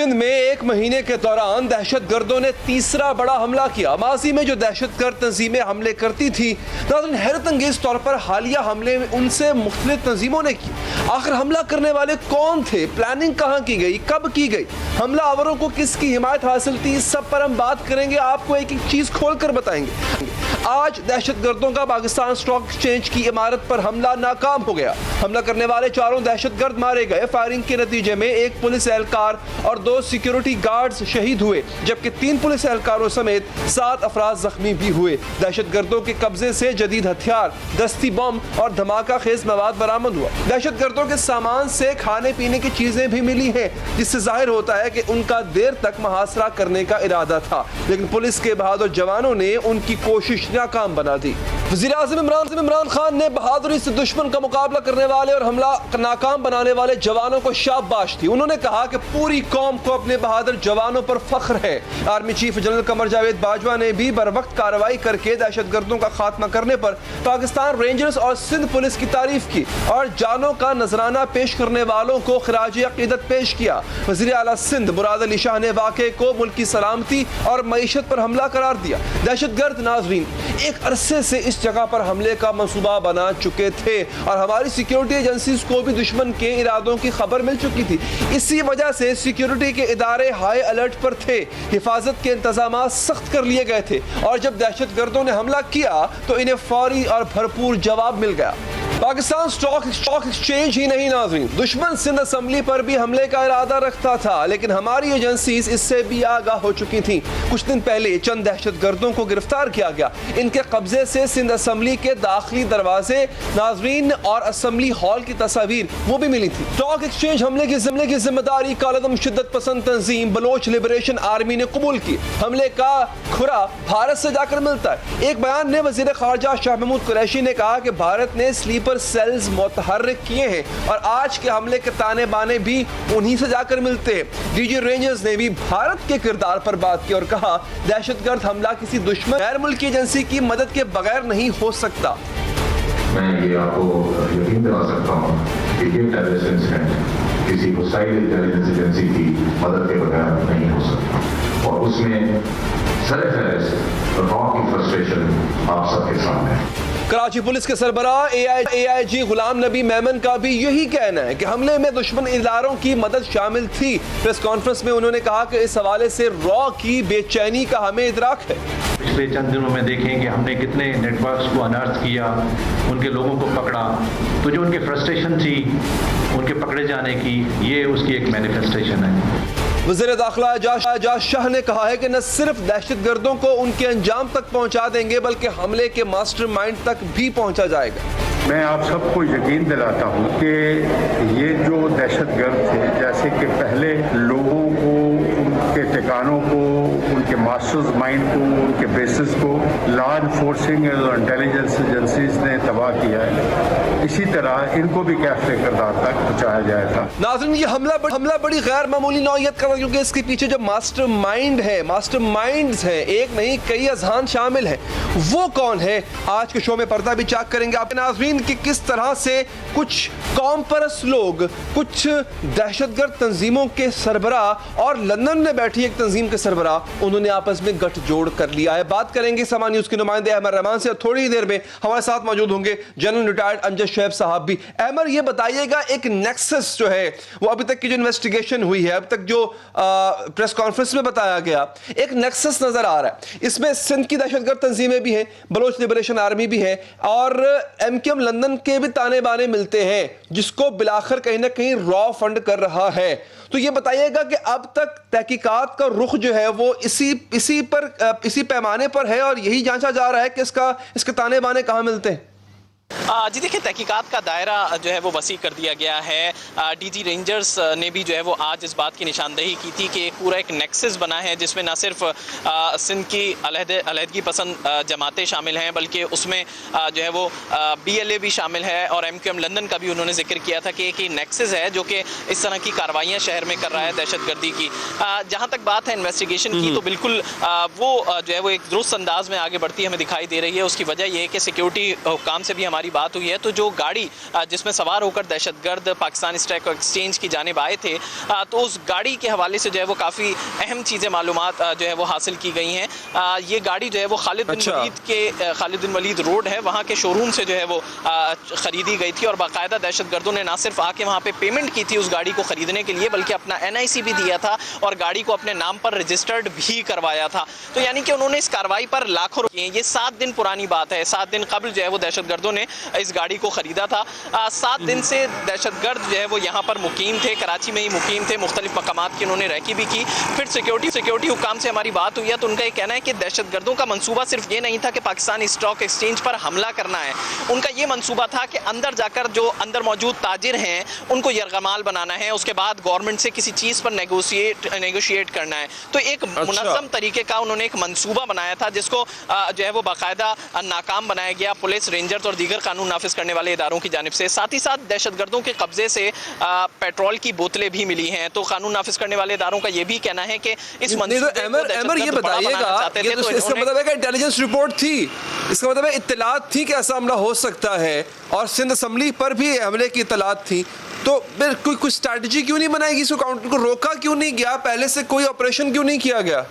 सिंध में एक महीने के दौरान दहशतगर्दों ने तीसरा बड़ा हमला किया। माजी में जो दहशतगर्द तंजीमें हमले करती थी, नाज़रीन हैरत अंगेज तौर पर हालिया हमले उनसे मुख्तलिफ तंजीमों ने की। आखिर हमला करने वाले कौन थे, प्लानिंग कहाँ की गई, कब की गई, हमला आवरों को किसकी हिमायत हासिल थी, इस सब पर हम बात करेंगे। आपको एक एक चीज खोल कर बताएंगे। आज दहशतगर्दों का पाकिस्तान स्टॉक एक्सचेंज की इमारत पर हमला नाकाम हो गया। हमला करने वाले चारों दहशतगर्द मारे गए। फायरिंग के नतीजे में एक पुलिस एहलकार और 2 सिक्योरिटी गार्ड्स शहीद हुए, जबकि 3 पुलिस एहलकारों समेत 7 अफराद जख्मी भी हुए। दहशतगर्दों के कब्जे से जदीद हथियार, दस्ती बम और धमाका खेज मवाद बरामद हुआ। दहशतगर्दों के सामान से खाने पीने की चीजें भी मिली हैं, जिससे जाहिर होता है कि उनका देर तक मुहासरा करने का इरादा था, लेकिन पुलिस के बहादुर जवानों ने उनकी कोशिश नाकाम बना दी। वज़ीर-ए-आज़म इमरान खान ने बहादुरी से दुश्मन का मुकाबला करने वाले और हमला नाकाम बनाने वाले जवानों को शाबाश दी। उन्होंने कहा कि पूरी कौम को अपने बहादुर जवानों पर फख्र है। Army chief general Qamar Javed Bajwa ने भी बर वक्त कार्रवाई करके दहशतगर्दों का खात्मा करने पर पाकिस्तान रेंजर्स और सिंध पुलिस की तारीफ की और जानों का नजराना पेश करने वालों को खिराज अकीदत पेश किया। वज़ीर आला सिंध मुराद अली शाह ने वाक़े को मुल्की सलामती और मईशत पर हमला करार दिया। दहशतगर्द नाज़रीन एक अरसे से इस जगह पर हमले का मंसूबा बना चुके थे और हमारी सिक्योरिटी एजेंसीज को भी दुश्मन के इरादों की खबर मिल चुकी थी। इसी वजह से सिक्योरिटी के इदारे हाई अलर्ट पर थे। हिफाजत के इंतजाम सख्त कर लिए गए थे और जब दहशतगर्दों ने हमला किया तो इन्हें फौरी और भरपूर जवाब मिल गया। पाकिस्तान स्टॉक एक्सचेंज ही नहीं नाज़रीन, दुश्मन सिंध असम्बली पर भी हमले का इरादा रखता था, लेकिन हमारी एजेंसीज इससे भी आगाह हो चुकी थी। कुछ दिन पहले चंद दहशतगर्दों को गिरफ्तार किया गया। इनके कब्जे से सिंध असम्बली के दाखिली दरवाजे नाज़रीन और असम्बली हॉल की तस्वीर वो भी मिली थी। स्टॉक एक्सचेंज हमले की जिम्मेदारी कालदम शिद्दत पसंद तंजीम बलोच लिबरेशन आर्मी ने कबूल की। हमले का खुरा भारत से जाकर मिलता है। एक बयान में वज़ीर ख़ारजा शाह महमूद कुरैशी ने कहा कि भारत ने स्लीपर सेल्स मुतहर्रिक किए हैं और आज के हमले के ताने बाने भी उन्हीं से जाकर मिलते हैं। डीजी रेंजर्स ने भी भारत के किरदार पर बात की और कहा दहशतगर्द हमला किसी दुश्मन गैर मुल्की एजेंसी की मदद के बगैर नहीं हो सकता। मैं ये आपको यकीन दिला सकता हूँ कि ये टेररिस्ट इंसिडेंट किसी हुसैन इंटेलिजेंस एजेंसी की मदद के बगैर नहीं हो सकता और उसमें सरफहरिस्त रॉ की फ्रस्ट्रेशन आप सबके सामने है। कराची पुलिस के सरबराह AIG गुलाम नबी मेमन का भी यही कहना है कि हमले में दुश्मन इदारों की मदद शामिल थी। प्रेस कॉन्फ्रेंस में उन्होंने कहा कि इस हवाले से रॉ की बेचैनी का हमें इदराक है। पिछले चंद दिनों में देखें कि हमने कितने नेटवर्क्स को अनर्थ किया, उनके लोगों को पकड़ा, तो जो उनकी फ्रस्ट्रेशन थी उनके पकड़े जाने की, ये उसकी एक मैनिफेस्टेशन है। वज़ीर दाखिला एजाज शाह ने कहा है कि न सिर्फ दहशतगर्दों को उनके अंजाम तक पहुंचा देंगे बल्कि हमले के मास्टरमाइंड तक भी पहुंचा जाएगा। मैं आप सबको यकीन दिलाता हूं कि ये जो दहशतगर्द थे, जैसे कि पहले लोगों को, उनके ठिकानों को, उनके मास्टर्स माइंड को, उनके बेसिस को लॉ इन्फोर्सिंग और इंटेलिजेंस एजेंसीज ने तबाह किया है, इसी तरह इनको भी कैफ़े किरदार तक पहुँचाया जाएगा। नाज़रीन ये हमला बड़ी गैर मामूली नौयत का, क्योंकि इसके पीछे जो मास्टरमाइंड है, मास्टरमाइंड्स हैं, एक नहीं कई अज़हान शामिल हैं। वो कौन है, आज के शो में पर्दा भी चाक करेंगे आप नाज़रीन कि किस तरह से कुछ कौम परस्त लोग, कुछ दहशतगर्द तंजीमों के सरबराह और लंदन में बैठी एक तंजीम के सरबराह, उन्होंने आपस में गठजोड़ कर लिया है। बात करेंगे समा न्यूज़ के नुमाइंदे अहमर रहमान से। थोड़ी ही देर में हमारे साथ मौजूद होंगे जनरल रिटायर्ड अमजद शोएब साहब भी। अहमर ये बताइएगा, एक नेक्सस जो है वो अभी तक की जो इन्वेस्टिगेशन हुई है, अब तक जो प्रेस कॉन्फ्रेंस में बताया गया, एक नेक्सस नजर आ रहा है। इसमें सिंध की दहशतगर्द तंजीमें भी हैं, बलोच लिबरेशन आर्मी भी है और MQM लंदन के भी ताने बाने मिलते हैं, जिसको बिलाखिर कहीं ना कहीं रॉ फंड कर रहा है। तो ये बताइएगा कि अब तक तहकीकात का रुख जो है वो इसी पैमाने पर है और यही जांचा जा रहा है कि इसके ताने बाने कहाँ मिलते हैं। जी देखिए, तहकीकात का दायरा जो है वो वसी कर दिया गया है। DG रेंजर्स ने भी जो है वो आज इस बात की निशानदेही की थी कि पूरा एक नेक्सस बना है जिसमें ना सिर्फ सिंध की अलहदगी पसंद जमातें शामिल हैं, बल्कि उसमें जो है वो BLA भी शामिल है और MQM लंदन का भी उन्होंने जिक्र किया था कि एक ही नेक्सस है जो कि इस तरह की कार्रवाइयाँ शहर में कर रहा है दहशतगर्दी की। जहाँ तक बात है इन्वेस्टिगेशन की, तो बिल्कुल वो जो है वो एक दुरुस्त अंदाज में आगे बढ़ती हमें दिखाई दे रही है। उसकी वजह यह है कि सिक्योरिटी हुक्काम से भी हमारी हमारी बात हुई है तो जो गाड़ी जिसमें सवार होकर दहशतगर्द पाकिस्तान स्टॉक एक्सचेंज की जानिब आए थे तो उस गाड़ी के हवाले से जो है वो काफ़ी अहम चीज़ें मालूमात जो है वो हासिल की गई हैं। ये गाड़ी जो है वो खालिद बिन वलीद रोड है वहाँ के शोरूम से जो है वो ख़रीदी गई थी और बाकायदा दहशतगर्दों ने ना सिर्फ आके वहाँ पे पेमेंट की थी उस गाड़ी को ख़रीदने के लिए बल्कि अपना NIC भी दिया था और गाड़ी को अपने नाम पर रजिस्टर्ड भी करवाया था। तो यानी कि उन्होंने इस कार्रवाई पर लाखों रुपये, ये 7 दिन पुरानी बात है, 7 दिन कबल जो है वो दहशतगर्दों ने इस गाड़ी को ख़रीदा था। 7 दिन से दहशतगर्द जो है वो यहाँ पर मुकीम थे, कराची में ही मुकीम थे, मुख्तलिफ मकामात की उन्होंने रैकी भी की। फिर सिक्योरिटी हुकाम से हमारी बात हुई है तो उनका ये कहना है कि दहशतगर्दों का मंसूबा सिर्फ ये नहीं था कि पाकिस्तान स्टॉक एक्सचेंज पर हमला करना है, उनका ये मंसूबा था कि अंदर जाकर जो अंदर मौजूद ताजिर हैं उनको यरगमाल बनाना है, उसके बाद गवर्नमेंट से किसी चीज़ पर नेगोशिएट करना है। तो एक मुनज़्ज़म तरीके का उन्होंने एक मंसूबा बनाया था जिसको जो है वो बाकायदा नाकाम बनाया गया पुलिस, रेंजर्स और दीगर कानून नाफिज करने वाले इदारों की जानिब से। साथ ही साथ दहशतगर्दों के कब्जे से पेट्रोल की बोतलें भी मिली हैं। तो कानून नाफिज करने वाले इदारों का ये भी कहना है कि इस ये बताइएगा, तो इसका मतलब है कि इंटेलिजेंस रिपोर्ट थी, इसका मतलब है इत्तलात थी कि ऐसा हमला हो सकता है और सिंध असम्बली पर भी हमले की इत्तलात थी। तो फिर कोई स्ट्रैटेजी क्यों नहीं बनाई, इसको काउंटर को रोका क्यों नहीं गया, पहले से कोई ऑपरेशन क्यों नहीं किया गया?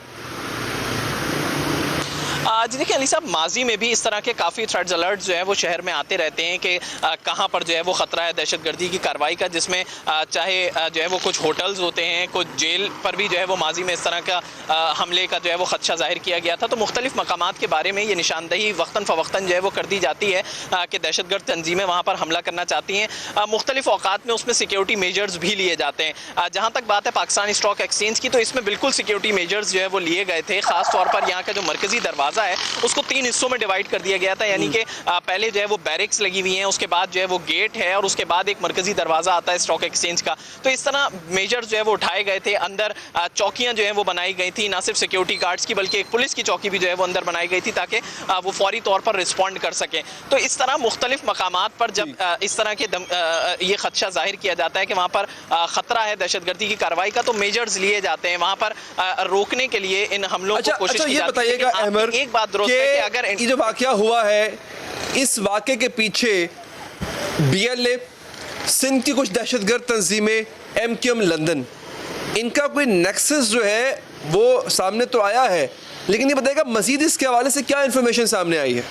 जी देखिए अली साहब, माजी में भी इस तरह के काफ़ी थ्रेड्स अलर्ट जो है वो शहर में आते रहते हैं कि कहाँ पर जो है वो ख़तरा है दहशतगर्दी की कार्रवाई का, जिसमें चाहे जो है वो कुछ होटल्स होते हैं, कुछ जेल पर भी जो है वो माजी में इस तरह का हमले का जो है वो खदशा जाहिर किया गया था। तो मुख्तलिफ मकामात के बारे में ये निशानदही वक्तन फ़वक्तन जो है वो कर दी जाती है कि दहशतगर्द तंजीमें वहाँ पर हमला करना चाहती हैं। मुख्तलिफ औकात में उसमें सिक्योरिटी मेजर्स भी लिए जाते हैं। जहाँ तक बात है पाकिस्तान स्टॉक एक्सचेंज की, तो इसमें बिल्कुल सिक्योरिटी मेजर्स जो है वो लिए गए थे। ख़ास तौर पर यहाँ का जो मरकज़ी दरवाज़ा है उसको 3 हिस्सों में डिवाइड कर दिया गया था, यानी कि पहले जो है वो बैरिक्स लगी हुई हैं, उसके बाद जो है वो गेट है और उसके बाद एक मरकजी दरवाज़ा आता है स्टॉक एक्सचेंज का। तो इस तरह मेजर्स जो है वो उठाए गए थे। अंदर चौकियां जो है वो बनाई गई थी, ना सिर्फ सिक्योरिटी गार्ड्स की बल्कि एक पुलिस की चौकी भी जो है वो अंदर बनाई गई थी ताकि वो फौरी तौर पर रिस्पॉन्ड कर सकें। तो इस तरह मुख्तलिफ मकामात पर जब इस तरह के ये खदशा जाहिर किया जाता है कि वहाँ पर ख़तरा है दहशतगर्दी की कार्रवाई का, तो मेजर्स लिए जाते हैं वहाँ पर रोकने के लिए इन हमलों को कोशिश की जाती है। एक बात दुरुस्त है कि अगर ये जो वाक़या हुआ है, इस वाक़े के पीछे BLA, सिंध की कुछ दहशतगर्द तंजीमें, MQM लंदन, इनका कोई नेक्सस जो है वो सामने तो आया है, लेकिन ये बताइएगा मज़ीद इसके हवाले से क्या इन्फॉर्मेशन सामने आई है?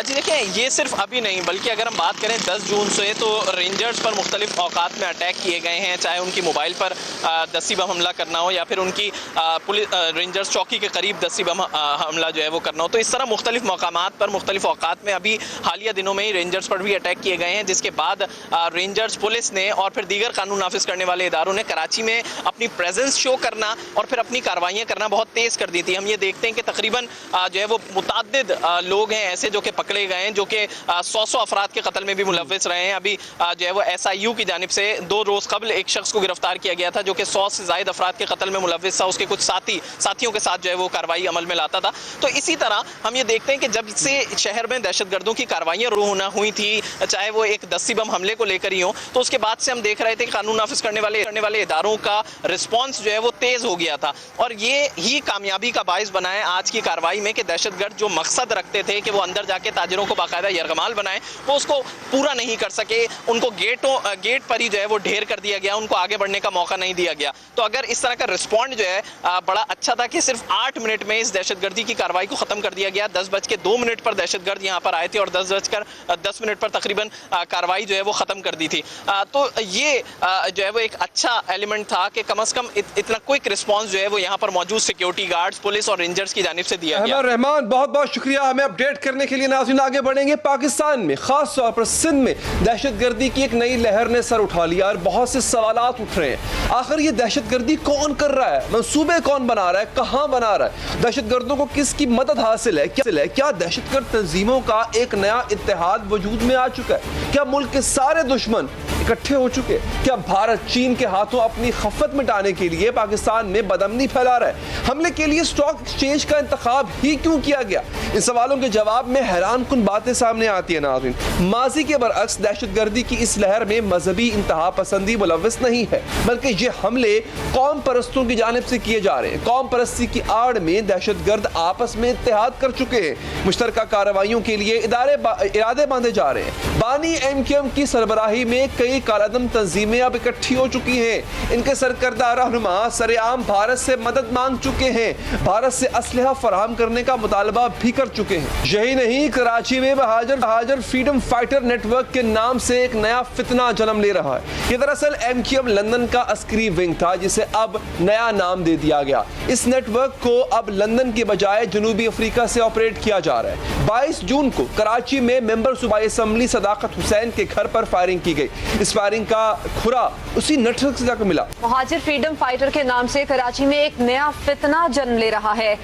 जी देखिए, ये सिर्फ अभी नहीं बल्कि अगर हम बात करें 10 जून से तो रेंजर्स पर मुख्तलिफ औकात में अटैक किए गए हैं, चाहे उनकी मोबाइल पर दस्ती बम हमला करना हो या फिर उनकी पुलिस रेंजर्स चौकी के करीब दस्ती बम हमला जो है वो करना हो। तो इस तरह मुख्तलिफ मकामात पर मुख्तलिफ औकात में अभी हालिया दिनों में ही रेंजर्स पर भी अटैक किए गए हैं, जिसके बाद रेंजर्स, पुलिस ने और फिर दीगर कानून नाफिज करने वाले इदारों ने कराची में अपनी प्रेजेंस शो करना और फिर अपनी कार्रवाइयाँ करना बहुत तेज़ कर दी थी। हम ये देखते हैं कि तकरीबन जो है वो मुतअद्दिद लोग हैं ऐसे जो कि पकड़े गए हैं, जो कि 100 अफराद के कत्ल में भी मुलव्विस रहे हैं। अभी जो है वो SIU की जानिब से 2 रोज़ कबल एक शख्स को गिरफ्तार किया गया था जो कि 100 से ज़ायद अफराद के कत्ल में मुलव्विस था, उसके कुछ साथियों के साथ जो है वो कार्रवाई अमल में लाता था। तो इसी तरह हम ये देखते हैं कि जब से शहर में दहशतगर्दों की कार्रवाइयाँ हुई थी, चाहे वो एक दस्ती बम हमले को लेकर ही हो, तो उसके बाद से हम देख रहे थे कि कानून नाफिज करने वाले इदारों का रिस्पॉन्स जो है वो तेज़ हो गया था और ये ही कामयाबी का बाइस बना है आज की कार्रवाई में कि दहशतगर्द जो मकसद रखते थे कि वो अंदर जाके ताजिरों को बाकायदा यरगमाल बनाए, वो उसको पूरा नहीं कर सके। उनको गेट पर ही जो है वो ढेर कर दिया गया, उनको आगे बढ़ने का मौका नहीं दिया गया। तो अगर इस तरह का रिस्पॉन्ड जो है बड़ा अच्छा था कि सिर्फ 8 मिनट में इस दहशतगर्दी की कार्रवाई को ख़त्म कर दिया गया। 10:02 पर दहशतगर्द यहाँ पर आए थे और 10:10 पर तकरीबन कार्रवाई जो है वो ख़त्म कर दी थी। तो ये जो है वो एक अच्छा एलिमेंट था कि कम अज़ कम इतना क्विक रिस्पॉन्स जो है वो यहाँ पर मौजूद सिक्योरिटी गार्ड्स, पुलिस और रेंजर्स की जानिब से दिया गया। रहमान, बहुत बहुत शुक्रिया हमें अपडेट करने के लिए। नाज़रीन, आगे बढ़ेंगे। पाकिस्तान में खास तौर पर सिंध में दहशतगर्दी की एक नई लहर ने सर उठा लिया और बहुत से सवालात उठ रहे हैं। आखिर ये दहशतगर्दी कौन कर रहा है, मंसूबे कौन बना रहा है, कहां बना रहा है, दहशतगर्दों को किसकी मदद हासिल है, क्या दहशतगर्द तंजीमों का एक नया इत्तेहाद वजूद में आ चुका है? क्या मुल्क के सारे दुश्मन इकट्ठे हो चुके। क्या भारत चीन के हाथों अपनी खफत मिटाने के लिए पाकिस्तान में बदअमनी फैला रहा है? हमले के लिए स्टॉक एक्सचेंज का इंतखाब ही क्यों किया गया? इन सवालों के जवाब में हैरानकुन बातें सामने आती है नाज़रीन। माजी के बरअक्स दहशतगर्दी की इस लहर में मजहबी इंतहा पसंदी मुलव्वस नहीं है, बल्कि ये हमले कौम परस्तों की जानिब से किए जा रहे हैं। कौम परस्ती की आड़ में दहशतगर्द आपस में इत्तेहाद कर चुके हैं। मुश्तरका कार्रवाइयों के लिए इरादे बांधे जा रहे हैं। बानी MQM की सरबराही में कई कालादम तंजीमें अब इकट्ठी हो चुकी हैं। इनके सरकर्दा रहनुमा सरेआम भारत से मदद मांग चुके हैं, भारत से असलहा फराहम करने का मुतालबा भी कर चुके हैं। यही नहीं, कराची में बहादुर फ्रीडम फाइटर नेटवर्क के नाम से एक नया फितना जन्म ले रहा है। ये दरअसल MQM लंदन का अस्करी विंग था, जिसे अब नया नाम दे दिया गया। इस नेटवर्क को अब लंदन के बजाय जनूबी अफ्रीका से ऑपरेट किया जा रहा है। 22 जून को कराची में मेंबर सूबाई असम्बली सदाकत हुसैन के घर पर फायरिंग की गई। इस फायरिंग का खुरा उसी नेटवर्क से जाकर मिला। बहादुर फ्रीडम फाइटर के नाम से कराची में एक नया फितना जन्म ले रहा है।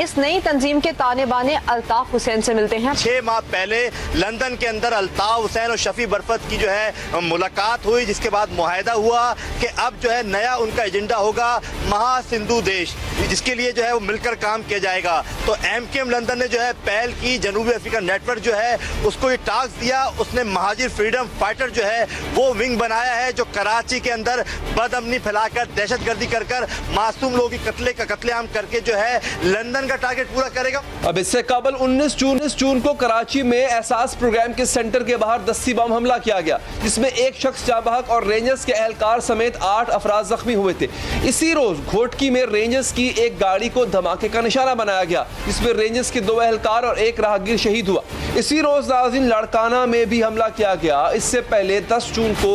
इस नई तंजीम के ताने बाने अल्ताफ हुसैन से मिलते हैं। 6 माह पहले लंदन के अंदर अल्ताफ हुसैन और शफी बरफत की जो है मुलाकात हुई, जिसके बाद मुआहदा हुआ कि अब जो है नया उनका एजेंडा होगा महासिंधु देश, जिसके लिए जो है वो मिलकर काम किया जाएगा। तो MQM लंदन ने जो है पहल की, जनूबी अफ्रीका नेटवर्क जो है उसको ये टास्क दिया। उसने महाजिर फ्रीडम फाइटर जो है वो विंग बनाया है, जो कराची के अंदर बदअमनी फैलाकर दहशतगर्दी कर मासूम लोगों की कत्लेआम करके जो है लंदन का टारगेट पूरा करेगा। अब इससे कबल 19 जून को कराची में एहसास प्रोग्राम के सेंटर के बाहर दस्ती बम हमला किया गया, जिसमें एक शख्स जाँ बहक और रेंजर्स के एहलकार समेत 8 अफराद जख्मी हुए थे। इसी रोज घोटकी में रेंजर्स की एक गाड़ी को धमाके का निशाना बनाया गया, जिसमें रेंजर्स के 2 एहलकार और एक राहगीर शहीद हुआ। इसी रोज नाज़रीन लड़काना में भी हमला किया गया। इससे पहले 10 जून को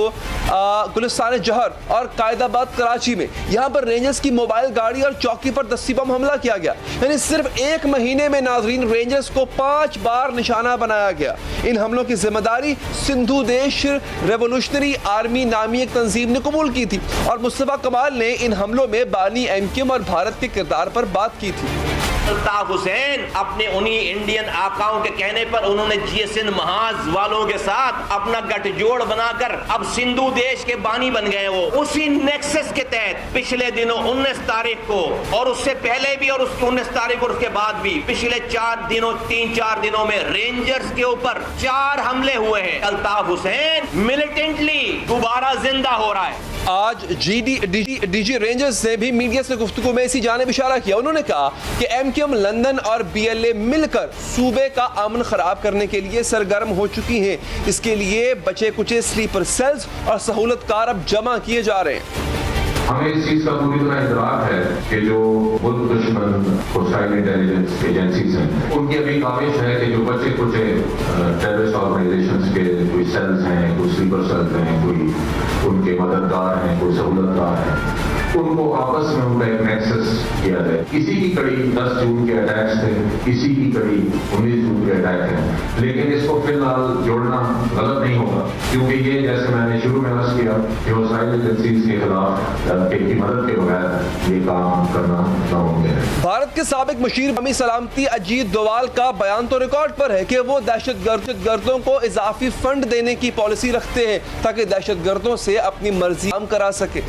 गुलिस्तान जहर और कायदाबाद कराची में यहाँ पर रेंजर्स की मोबाइल गाड़ी और चौकी पर दस्ती बम हमला किया गया। यानी सिर्फ एक महीने में नाज़रीन रेंजर्स को 5 बार निशाना बनाया गया। इन हमलों की जिम्मेदारी सिंधु देश रेवोल्यूशनरी आर्मी नामी एक तंजीम ने कबूल की थी और मुस्तफा कमाल ने इन हमलों में बानी MQM और भारत के किरदार पर बात की थी। अल्ताफ हुसैन अपने उन्हीं इंडियन आकाओं के कहने पर उन्होंने GSN महाज वालों के साथ अपना गठजोड़ बनाकर अब सिंधु देश के बानी बन गए। वो उसी नेक्सस के तहत पिछले दिनों 19 तारीख को और उससे पहले भी और उसकी 19 तारीख और उसके बाद भी पिछले 3-4 दिनों में रेंजर्स के ऊपर 4 हमले हुए हैं। अल्ताफ हुसैन मिलिटेंटली दोबारा जिंदा हो रहा है। आज DG रेंजर्स ने भी मीडिया से गुफ्तगू में इसी जानिब इशारा किया। उन्होंने कहा कि MQM लंदन और BLA मिलकर सूबे का अमन खराब करने के लिए सरगर्म हो चुकी हैं। इसके लिए बचे कुचे स्लीपर सेल्स और सहूलतकार अब जमा किए जा रहे हैं। हमें इस चीज का पूरी तरह इतराक है कि जो बुद्ध दुश्मन होस्टाइल इंटेलिजेंस एजेंसीज हैं, उनकी अभी काविश है कि जो बच्चे कुछ टेररिस्ट ऑर्गेनाइजेशंस के कोई सेल्स हैं, कोई स्लीपर सेल्स हैं, कोई उनके मददगार हैं, कोई सहूलतकार हैं, उनको आपस में उनका एक नेक्सस किया जाए। इसी की कड़ी 10 जून के अटैक्स थे, इसी की कड़ी 19 जून के अटैक हैं। लेकिन इसको फिलहाल जोड़ना गलत नहीं होगा, क्योंकि ये जैसे मैंने शुरू में अर्ज किया कि होस्टाइल एजेंसीज के खिलाफ की मदद के बगैर ये काम करना नामुमकिन है। भारत के साबिक मशीर कौमी सलामती अजीत डोवाल का बयान तो रिकॉर्ड पर है कि वो दहशतगर्दों को इजाफी फंड देने की पॉलिसी रखते हैं ताकि दहशतगर्दों से अपनी मर्जी काम करा सके।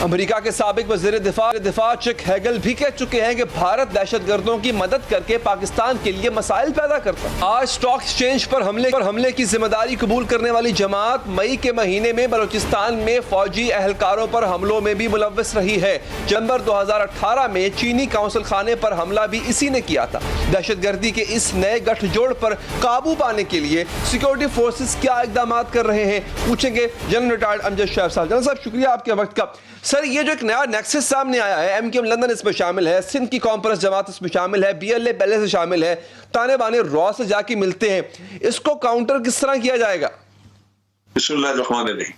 अमेरिका के साबिक वज़ीर दिफा चिक हैगल भी कह चुके हैं कि भारत दहशतगर्दों की मदद करके पाकिस्तान के लिए मसाइल पैदा करता है। आज स्टॉक एक्सचेंज पर हमले की जिम्मेदारी कबूल करने वाली जमात मई के महीने में बलूचिस्तान में फौजी एहलकारों पर हमलों में भी मुलव्वस रही है। जनवरी 2018 में चीनी काउंसिल खाने पर हमला भी इसी ने किया था। दहशतगर्दी के इस नए गठजोड़ पर काबू पाने के लिए सिक्योरिटी फोर्सेस क्या इकदाम कर रहे हैं, पूछेंगे जनरल रिटायर्ड अमजद शैफ साहब। जनरल साहब शुक्रिया आपके वक्त का। सर, ये जो एक नया नेक्सस सामने आया है, MQM लंदन इसमें शामिल है, सिंध की कॉन्फ्रेंस जमात इसमें शामिल है, BLA पहले से शामिल है, ताने बाने रॉ से जाके मिलते हैं, इसको काउंटर किस तरह किया जाएगा? बिस्मिल्लाहिर्रहमानिर्रहीम।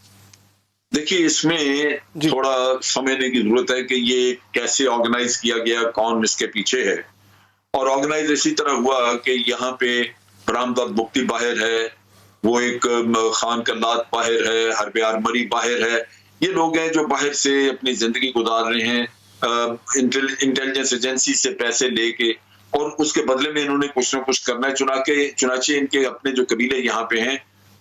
देखिए, इसमें थोड़ा समझने की जरूरत है कि ये कैसे ऑर्गेनाइज किया गया, कौन इसके पीछे है। और ऑर्गेनाइज इसी तरह हुआ कि यहाँ पे बरामदाद बुख्ती बाहर है, वो एक खान कल्लात बाहर है, हरबे आर्मरी बाहर है। ये लोग हैं जो बाहर से अपनी जिंदगी गुजार रहे हैं, इंटेलिजेंस एजेंसी से पैसे लेके, और उसके बदले में इन्होंने कुछ ना कुछ करना है। चुनाचे इनके अपने जो कबीले यहाँ पे हैं,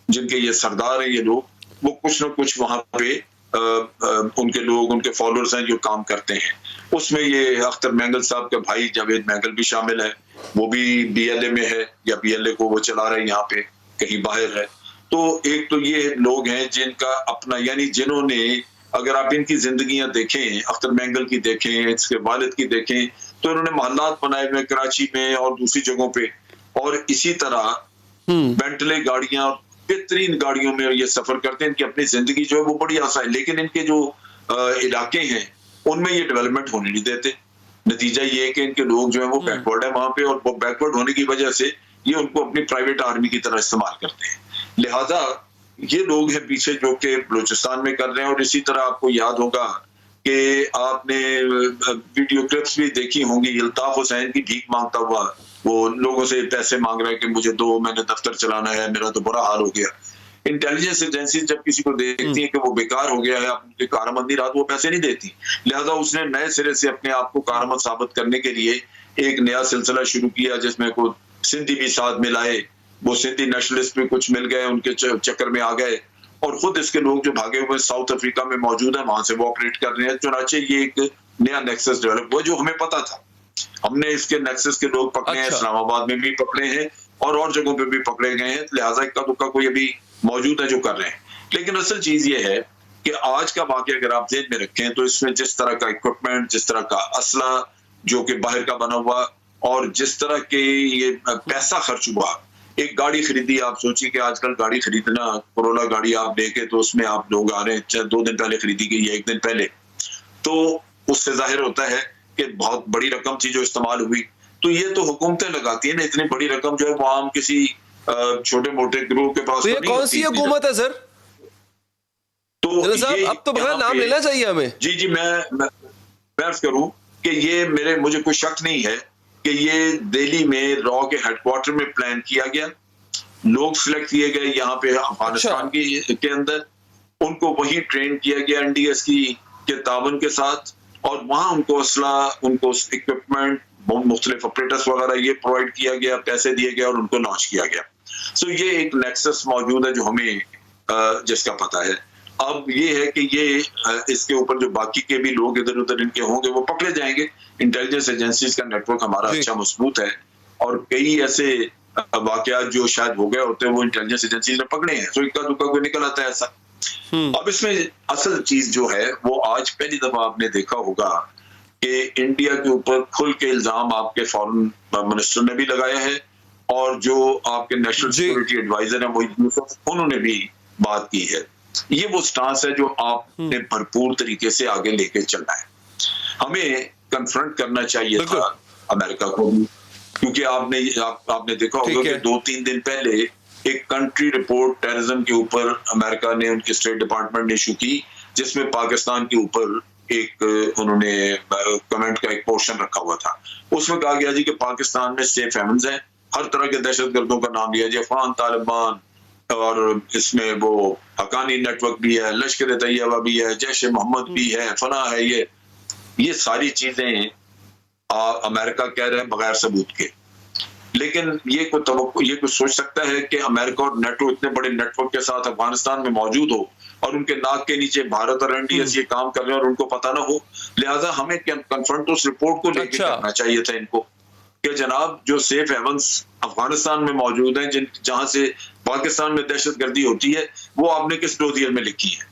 जिनके ये सरदार हैं, ये लोग वो कुछ न कुछ वहां पे उनके लोग, उनके फॉलोअर्स हैं जो काम करते हैं। उसमें ये अख्तर मैंगल साहब का भाई जावेद मैंगल भी शामिल है, वो भी BLA में है या BLA को वो चला रहे हैं, यहाँ पे कहीं बाहर है। तो एक तो ये लोग हैं जिनका अपना, यानी जिन्होंने, अगर आप इनकी जिंदगियां देखें, अख्तर मैंगल की देखें, इसके वालिद की देखें, तो इन्होंने मोहल्लात बनाए हुए कराची में और दूसरी जगहों पे, और इसी तरह बेंटले गाड़ियां, बेहतरीन गाड़ियों में ये सफर करते हैं। इनकी अपनी जिंदगी जो है वो बड़ी आसान है, लेकिन इनके जो इलाके हैं उनमें ये डेवलपमेंट होने नहीं देते। नतीजा ये है कि इनके लोग जो है वो बैकवर्ड है वहां पे, और वो बैकवर्ड होने की वजह से ये उनको अपनी प्राइवेट आर्मी की तरह इस्तेमाल करते हैं। लिहाजा ये लोग हैं पीछे जो कि बलूचिस्तान में कर रहे हैं। और इसी तरह आपको याद होगा कि आपने वीडियो क्लिप्स भी देखी होंगी, अल्ताफ हुसैन की भीख मांगता हुआ, वो लोगों से पैसे मांग रहा है कि मुझे दो, मैंने दफ्तर चलाना है, मेरा तो बुरा हाल हो गया। इंटेलिजेंस एजेंसी जब किसी को देखती है कि वो बेकार हो गया है, अपनी कारमंद नहीं रहा, तो वो पैसे नहीं देती। लिहाजा उसने नए सिरे से अपने आप को कारमंद साबित करने के लिए एक नया सिलसिला शुरू किया, जिसमें को सिंधी भी साथ मिलाए। वो सिंधी नेशनलिस्ट भी कुछ मिल गए, उनके चक्कर में आ गए, और खुद इसके लोग जो भागे हुए साउथ अफ्रीका में मौजूद है, वहां से वो ऑपरेट कर रहे हैं। चुनाचे ये एक नया नेक्सस डेवलप हुआ जो हमें पता था। हमने इसके नेक्सस के लोग पकड़े हैं, इस्लामाबाद में भी पकड़े हैं और जगहों पे भी पकड़े गए हैं। लिहाजा इक्का दुक्का कोई अभी मौजूद है जो कर रहे हैं। लेकिन असल चीज ये है कि आज का वाकया अगर आप जेब में रखें तो इसमें जिस तरह का इक्विपमेंट, जिस तरह का असला जो कि बाहर का बना हुआ, और जिस तरह के ये पैसा खर्च हुआ, एक गाड़ी खरीदी, आप सोचिए कि आजकल गाड़ी खरीदना, कोरोला गाड़ी आप देखे तो उसमें आप लोग आ रहे हैं 2 दिन पहले खरीदी गई है, 1 दिन पहले, तो उससे जाहिर होता है कि बहुत बड़ी रकम थी जो इस्तेमाल हुई। तो ये तो हुकूमतें लगाती है ना, इतनी बड़ी रकम जो है वो आम किसी छोटे मोटे ग्रुप के पास। तो ये कौन सी हुकूमत है सर? तो साहब अब तो बड़ा नाम लेना चाहिए हमें। जी मैं अर्ज करूं कि ये मुझे कोई शक नहीं है कि ये दिल्ली में रॉ के हेडक्वार्टर में प्लान किया गया, लोग सिलेक्ट किए गए यहाँ पे अफगानिस्तान के अंदर, उनको वही ट्रेन किया गया NDS के तावन के साथ, और वहां उनको असला, उनको इक्विपमेंट, मुख्तलिफ ऑपरेटर्स वगैरह ये प्रोवाइड किया गया, पैसे दिए गए और उनको लॉन्च किया गया। सो ये एक नेक्सस मौजूद है जो हमें जिसका पता है। अब ये है कि ये इसके ऊपर जो बाकी के भी लोग इधर उधर इनके होंगे वो पकड़े जाएंगे। इंटेलिजेंस एजेंसीज का नेटवर्क हमारा अच्छा मजबूत है, और कई ऐसे वाकयात जो शायद हो गए होते हैं वो इंटेलिजेंस एजेंसीज ने पकड़े हैं। तो इक्का दुक्का कोई निकल आता है ऐसा। अब इसमें असल चीज जो है वो आज पहली दफा आपने देखा होगा कि इंडिया के ऊपर खुल के इल्जाम आपके फॉरेन मिनिस्टर ने भी लगाया है, और जो आपके नेशनल सिक्योरिटी एडवाइजर है मोहित यूसुफ, उन्होंने भी बात की है। ये वो स्टांस है जो आपने भरपूर तरीके से आगे लेके चलना है। हमें कन्फ्रंट करना चाहिए था अमेरिका को, क्योंकि आपने देखा होगा कि 2-3 दिन पहले एक कंट्री रिपोर्ट टेररिज्म के ऊपर अमेरिका ने, उनके स्टेट डिपार्टमेंट ने इशू की, जिसमें पाकिस्तान के ऊपर एक उन्होंने कमेंट का एक पोर्शन रखा हुआ था। उसमें कहा गया जी कि पाकिस्तान में सेफ हेवन्स हैं, हर तरह के दहशतगर्दों का नाम लिया जाए, अफगान, तालिबान, और इसमें वो हकानी नेटवर्क भी है, लश्कर तैयबा भी है, जैश मोहम्मद भी है, फना है। ये सारी चीजें अमेरिका कह रहे हैं बगैर सबूत के। लेकिन ये कोई सोच सकता है कि अमेरिका और नेटो इतने बड़े नेटवर्क के साथ अफगानिस्तान में मौजूद हो और उनके नाक के नीचे भारत और NDS ये काम कर रहे हैं और उनको पता ना हो? लिहाजा हमें कन्फ्रंट उस रिपोर्ट को लेकर करना चाहिए था इनको कि जनाब जो सेफ हेवन्स अफगानिस्तान में मौजूद हैं, जहां से पाकिस्तान में दहशतगर्दी होती है, वो आपने किस डोजियर में लिखी है?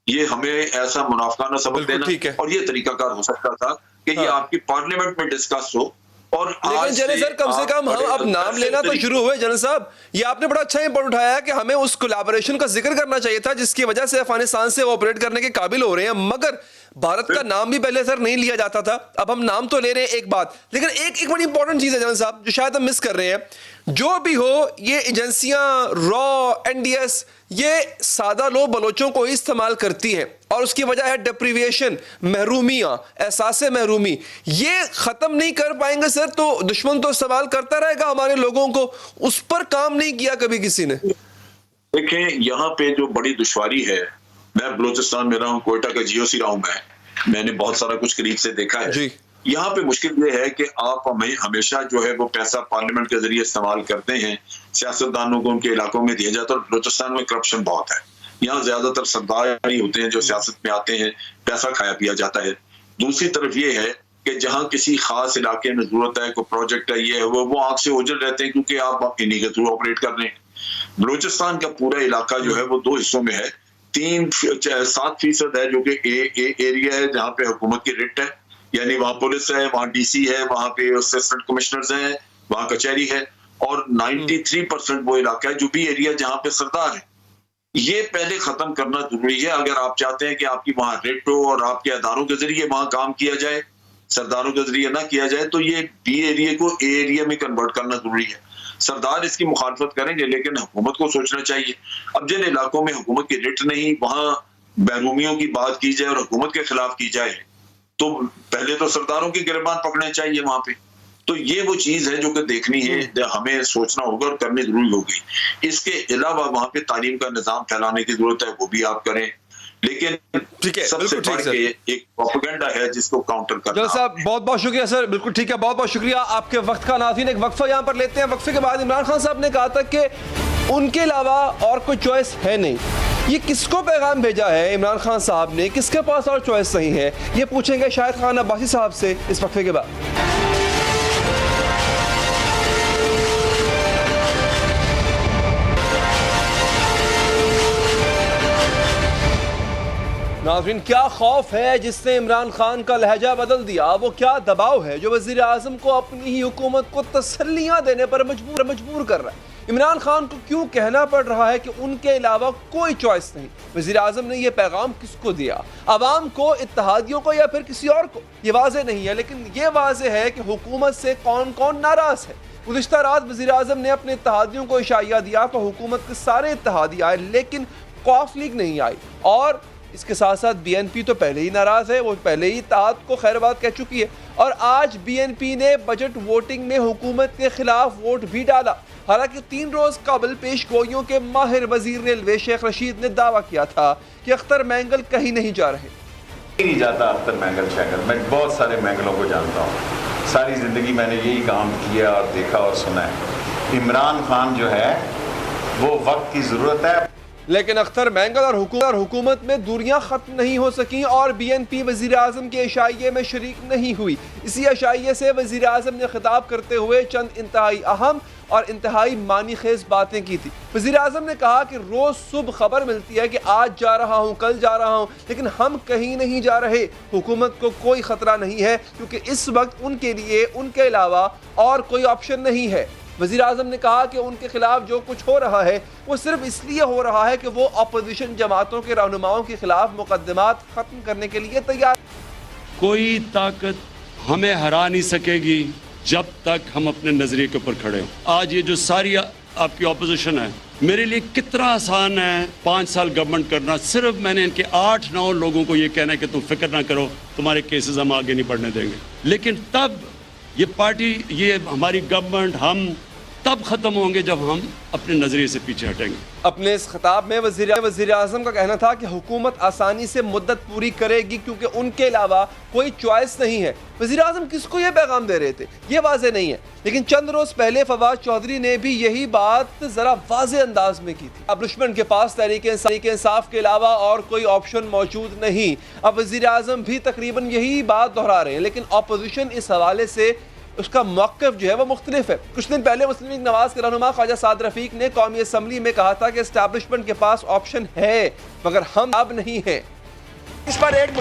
ये हमें ऐसा मुनाफिकाना सबक देना, और ये तरीकाकार हो सकता था कि ये आपकी पार्लियामेंट में डिस्कस हो। और लेकिन जनरल सर कम से कम हम अब नाम लेना तो शुरू हुए। जनरल साहब, ये आपने बड़ा अच्छा पॉइंट उठाया कि हमें उस कोलैबोरेशन का जिक्र करना चाहिए था जिसकी वजह से अफगानिस्तान से ऑपरेट करने के काबिल हो रहे हैं, मगर भारत का नाम भी पहले सर नहीं लिया जाता था। अब हम नाम तो ले रहे हैं एक बात, लेकिन एक बड़ी इंपॉर्टेंट चीज है जनरल साहब जो शायद हम मिस कर रहे हैं। जो भी हो, ये एजेंसियां, रॉ, NDS, ये सादा लोग बलोचों को ही इस्तेमाल करती हैं, और उसकी वजह है डिप्रीविएशन, महरूमियां, एहसास महरूमी। ये खत्म नहीं कर पाएंगे सर तो दुश्मन तो सवाल करता रहेगा हमारे लोगों को। उस पर काम नहीं किया कभी किसी ने। देखें, यहाँ पे जो बड़ी दुश्वारी है, मैं बलूचिस्तान में रहा हूँ, कोयटा का GOC रहा हूँ, मैंने बहुत सारा कुछ करीब से देखा है जी। यहाँ पे मुश्किल ये है कि आप हमेशा जो है वो पैसा पार्लियामेंट के जरिए इस्तेमाल करते हैं, सियासतदानों को उनके इलाकों में दिया जाता है, और बलूचिस्तान में करप्शन बहुत है। यहाँ ज्यादातर सरदार ही होते हैं जो सियासत में आते हैं, पैसा खाया पिया जाता है। दूसरी तरफ ये है कि जहाँ किसी खास इलाके में जरूरत है, कोई प्रोजेक्ट है, ये है वो आंख से ओझल रहते हैं क्योंकि आप इन्हीं के थ्रू ऑपरेट कर रहे हैं। बलूचिस्तान का पूरा इलाका जो है वो 2 हिस्सों में है। 7% है जो कि एरिया है जहाँ पे हुकूमत की रिट है, यानी वहाँ पुलिस है, वहाँ डीसी है, वहाँ पे असिस्टेंट कमिश्नर्स हैं, वहाँ कचहरी है, और 93% वो इलाका है जो भी एरिया जहाँ पे सरदार है। ये पहले खत्म करना जरूरी है अगर आप चाहते हैं कि आपकी वहाँ रिट हो और आपके अदारों के जरिए वहाँ काम किया जाए, सरदारों के जरिए ना किया जाए, तो ये बी एरिया को ए एरिया में कन्वर्ट करना जरूरी है। सरदार इसकी मुखालफत करेंगे लेकिन हुकूमत को सोचना चाहिए। अब जिन इलाकों में हुकूमत की रिट नहीं, वहां बैरूमियों की बात की जाए और हुकूमत के खिलाफ की जाए, तो पहले तो सरदारों के गिरबान पकड़ने चाहिए वहां पे। तो ये वो चीज है जो कि देखनी है, हमें सोचना होगा और करनी जरूरी होगी। इसके अलावा वहां पे तालीम का निजाम फैलाने की जरूरत है, वो भी आप करें, लेकिन ठीक है, सबसे बढ़ के एक प्रोपेगेंडा है जिसको काउंटर करना। जल साहब बहुत बहुत शुक्रिया सर, बिल्कुल ठीक है, बहुत बहुत शुक्रिया आपके वक्त का। नाज़रीन एक वक्फा यहाँ पर लेते हैं। वक्फे के बाद इमरान खान साहब ने कहा था कि उनके अलावा और कोई चॉइस है नहीं। ये किसको पैगाम भेजा है इमरान खान साहब ने, किसके पास और चॉइस नहीं है, ये पूछेंगे शाहिद खान अब्बासी साहब से इस वक्फे के बाद। नाज़रीन क्या खौफ है जिसने इमरान खान का लहजा बदल दिया, वो क्या दबाव है जो वज़ीर आज़म को अपनी ही हुकूमत को तसल्लियाँ देने पर मजबूर कर रहा है। इमरान खान को क्यों कहना पड़ रहा है कि उनके अलावा कोई चॉइस नहीं। वज़ीर आज़म ने यह पैगाम किसको दिया, अवाम को, इत्तेहादियों को, या फिर किसी और को, ये वाज़ेह नहीं है। लेकिन ये वाज़ेह है कि हुकूमत से कौन कौन नाराज़ है। गुज़िश्ता रात वज़ीर आज़म ने अपने इत्तेहादियों को इशारा दिया तो हुकूमत के सारे इत्तेहादी आए, लेकिन कौफ लीग नहीं आई। और इसके साथ साथ बीएनपी तो पहले ही नाराज है, वो पहले ही इत्तेहाद को खैरबाद कह चुकी है। और आज बीएनपी ने बजट वोटिंग में हुकूमत के खिलाफ वोट भी डाला। हालांकि 3 रोज कबल पेश गोइयों के माहिर वजीर रेलवे शेख रशीद ने दावा किया था कि अख्तर मैंगल कहीं नहीं जा रहे। नहीं जाता अख्तर मैंगल शैगल, मैं बहुत सारे मैंगलों को जानता हूँ, सारी ज़िंदगी मैंने यही काम किया और देखा और सुना है। इमरान खान जो है वो वक्त की ज़रूरत है, लेकिन अख्तर मैंगल और हुकूमत में दूरियां खत्म नहीं हो सकी और बीएनपी वज़ीर आज़म के इशाइये में शरीक नहीं हुई। इसी इशाइये से वज़ीर आज़म ने खिताब करते हुए चंद इंतहाई अहम और इंतहाई मानी खेज बातें की थी। वज़ीर आज़म ने कहा कि रोज़ सुबह खबर मिलती है कि आज जा रहा हूँ, कल जा रहा हूँ, लेकिन हम कहीं नहीं जा रहे। हुकूमत को कोई ख़तरा नहीं है क्योंकि इस वक्त उनके लिए उनके अलावा और कोई ऑप्शन नहीं है। वज़ीर आज़म ने कहा कि उनके खिलाफ जो कुछ हो रहा है वो सिर्फ इसलिए हो रहा है कि वो अपोजिशन जमातों के रहनुमाओं के खिलाफ मुकदमात ख़त्म करने के लिए तैयार। कोई ताकत हमें हरा नहीं सकेगी जब तक हम अपने नज़रिए के ऊपर खड़े हों। आज ये जो सारी आपकी अपोजिशन है, मेरे लिए कितना आसान है 5 साल गवर्नमेंट करना। सिर्फ मैंने इनके 8-9 लोगों को ये कहना है कि तुम फिक्र ना करो, तुम्हारे केसेस हम आगे नहीं बढ़ने देंगे। लेकिन तब ये पार्टी, ये हमारी गवर्नमेंट, हम तब खत्म होंगे जब हम अपने नजरिए से पीछे हटेंगे। अपने इस खिताब में वज़ीर आज़म का कहना था कि हुकूमत आसानी से मुद्दत पूरी करेगी क्योंकि उनके अलावा कोई चॉइस नहीं है। वज़ीर आज़म किसको ये पैगाम दे रहे थे ये वाज़ेह नहीं है, लेकिन चंद रोज पहले फवाद चौधरी ने भी यही बात जरा वाज़ेह अंदाज में की थी। अब दुश्मन के पास तहरीक इंसाफ के अलावा और कोई ऑप्शन मौजूद नहीं। अब वज़ीर आज़म भी तकरीबन यही बात दोहरा रहे हैं, लेकिन अपोजिशन इस हवाले से उसका मौक़िफ़ जो है वो मुख्तलिफ है। कुछ दिन पहले मुस्लिम लीग नवाज के रहनुमा ख्वाजा साद रफ़ीक ने कौमी असम्बली में कहा था कि एस्टैब्लिशमेंट के पास ऑप्शन है मगर हम अब नहीं हैं। इस पर एक